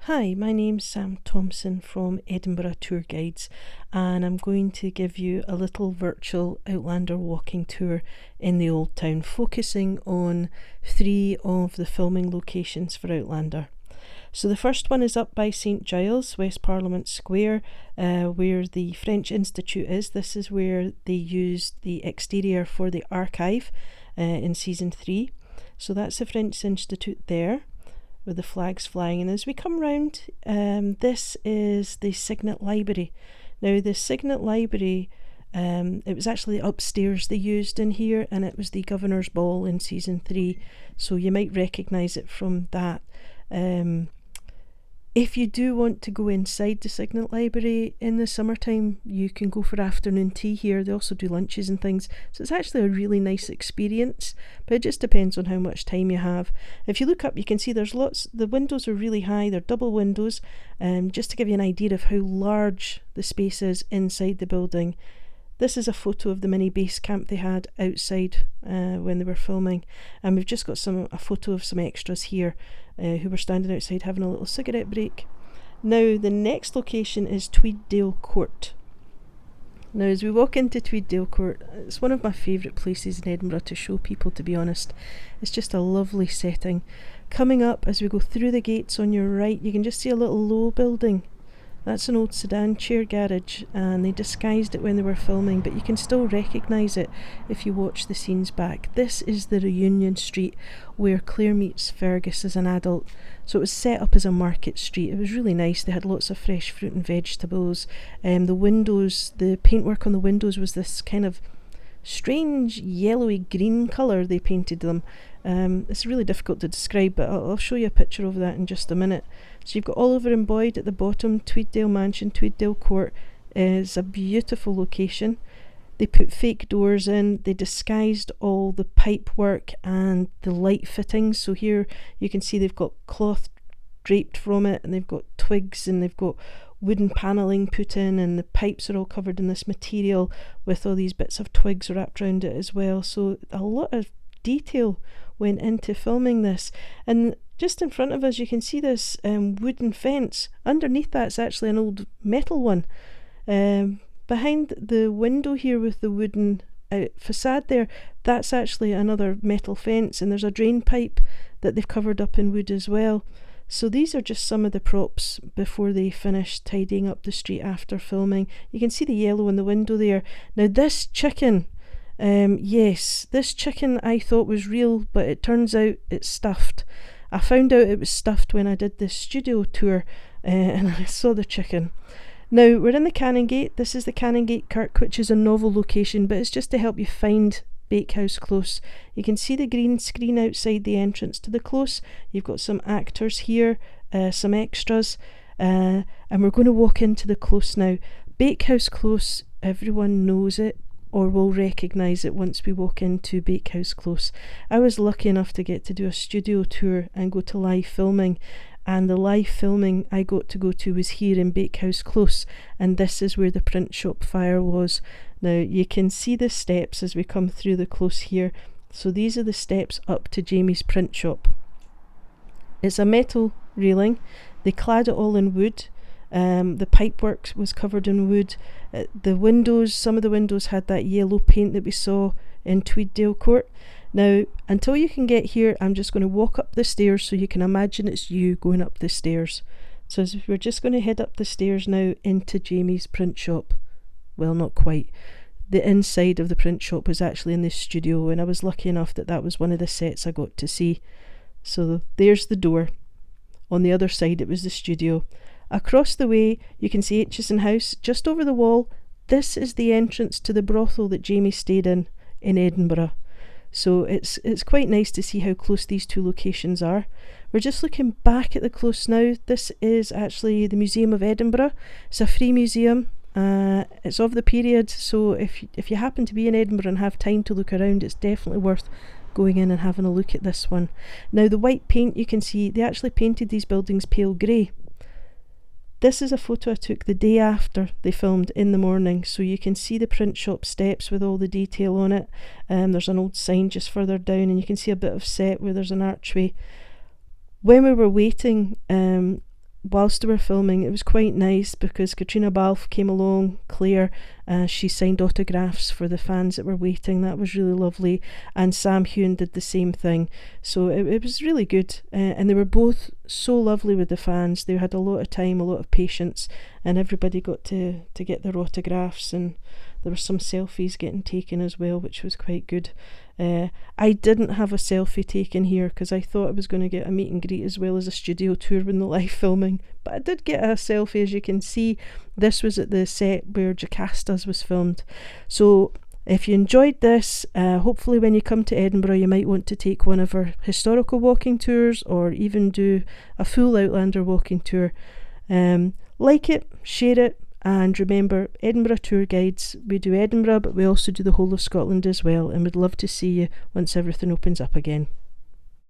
Hi, my name's Sam Thompson from Edinburgh Tour Guides, and I'm going to give you a little virtual Outlander walking tour in the Old Town, focusing on 3 of the filming locations for Outlander. So the first one is up by St Giles, West Parliament Square, where the French Institute is. This is where they used the exterior for the archive in season 3. So that's the French Institute there, with the flags flying. And as we come round, this is the Signet Library. Now the Signet Library, it was actually upstairs they used in here, and it was the Governor's Ball in season 3, so you might recognise it from that. If you do want to go inside the Signet Library in the summertime, you can go for afternoon tea here. They also do lunches and things, so it's actually a really nice experience, but it just depends on how much time you have. If you look up, you can see there's lots, the windows are really high, they're double windows, just to give you an idea of how large the space is inside the building. This is a photo of the mini base camp they had outside when they were filming, and we've just got a photo of some extras here who were standing outside having a little cigarette break. Now the next location is Tweeddale Court. Now as we walk into Tweeddale Court, it's one of my favourite places in Edinburgh to show people, to be honest. It's just a lovely setting. Coming up as we go through the gates on your right, you can just see a little low building. That's an old sedan chair garage, and they disguised it when they were filming, but you can still recognise it if you watch the scenes back. This is the reunion street where Claire meets Fergus as an adult. So it was set up as a market street. It was really nice. They had lots of fresh fruit and vegetables. The windows, the paintwork on the windows was this kind of strange yellowy green colour they painted them. It's really difficult to describe, but I'll show you a picture of that in just a minute. So you've got Oliver and Boyd at the bottom. Tweeddale Mansion, Tweeddale Court is a beautiful location. They put fake doors in, they disguised all the pipe work and the light fittings. So here you can see they've got cloth draped from it, and they've got twigs, and they've got wooden panelling put in, and the pipes are all covered in this material with all these bits of twigs wrapped around it as well. So a lot of detail went into filming this. And just in front of us you can see this wooden fence. Underneath that's actually an old metal one. Behind the window here with the wooden facade there, that's actually another metal fence, and there's a drain pipe that they've covered up in wood as well. So these are just some of the props before they finished tidying up the street after filming. You can see the yellow in the window there. Now this chicken, yes, this chicken I thought was real, but it turns out it's stuffed. I found out it was stuffed when I did the studio tour and I saw the chicken. Now we're in the Canongate. This is the Canongate Kirk, which is a novel location, but it's just to help you find Bakehouse Close. You can see the green screen outside the entrance to the close. You've got some actors here, some extras, and we're going to walk into the close now. Bakehouse Close, everyone knows it or will recognise it once we walk into Bakehouse Close. I was lucky enough to get to do a studio tour and go to live filming, and the live filming I got to go to was here in Bakehouse Close, and this is where the print shop fire was. Now you can see the steps as we come through the close here. So these are the steps up to Jamie's print shop. It's a metal railing. They clad it all in wood. The pipework was covered in wood. The windows, some of the windows had that yellow paint that we saw in Tweeddale Court. Now, until you can get here, I'm just going to walk up the stairs so you can imagine it's you going up the stairs. So we're just going to head up the stairs now into Jamie's print shop. Well, not quite. The inside of the print shop was actually in the studio, and I was lucky enough that that was one of the sets I got to see. So there's the door. On the other side it was the studio. Across the way you can see Aitchison House. Just over the wall, this is the entrance to the brothel that Jamie stayed in Edinburgh. So it's quite nice to see how close these 2 locations are. We're just looking back at the close now. This is actually the Museum of Edinburgh. It's a free museum. It's of the period, so if you happen to be in Edinburgh and have time to look around, it's definitely worth going in and having a look at this one. Now the white paint, you can see they actually painted these buildings pale grey. This is a photo I took the day after they filmed in the morning, so you can see the print shop steps with all the detail on it. There's an old sign just further down, and you can see a bit of set where there's an archway. When we were waiting, whilst they were filming, it was quite nice because Katrina Balfe came along, Claire, she signed autographs for the fans that were waiting. That was really lovely. And Sam Hewn did the same thing. So it was really good. And they were both so lovely with the fans. They had a lot of time, a lot of patience, and everybody got to get their autographs, and there were some selfies getting taken as well, which was quite good. I didn't have a selfie taken here because I thought I was going to get a meet and greet as well as a studio tour when the live filming, but I did get a selfie. As you can see, this was at the set where Jocasta's was filmed. So if you enjoyed this, hopefully when you come to Edinburgh you might want to take one of our historical walking tours, or even do a full Outlander walking tour. Like it, share it, and remember, Edinburgh tour guides, we do Edinburgh, but we also do the whole of Scotland as well, and we'd love to see you once everything opens up again.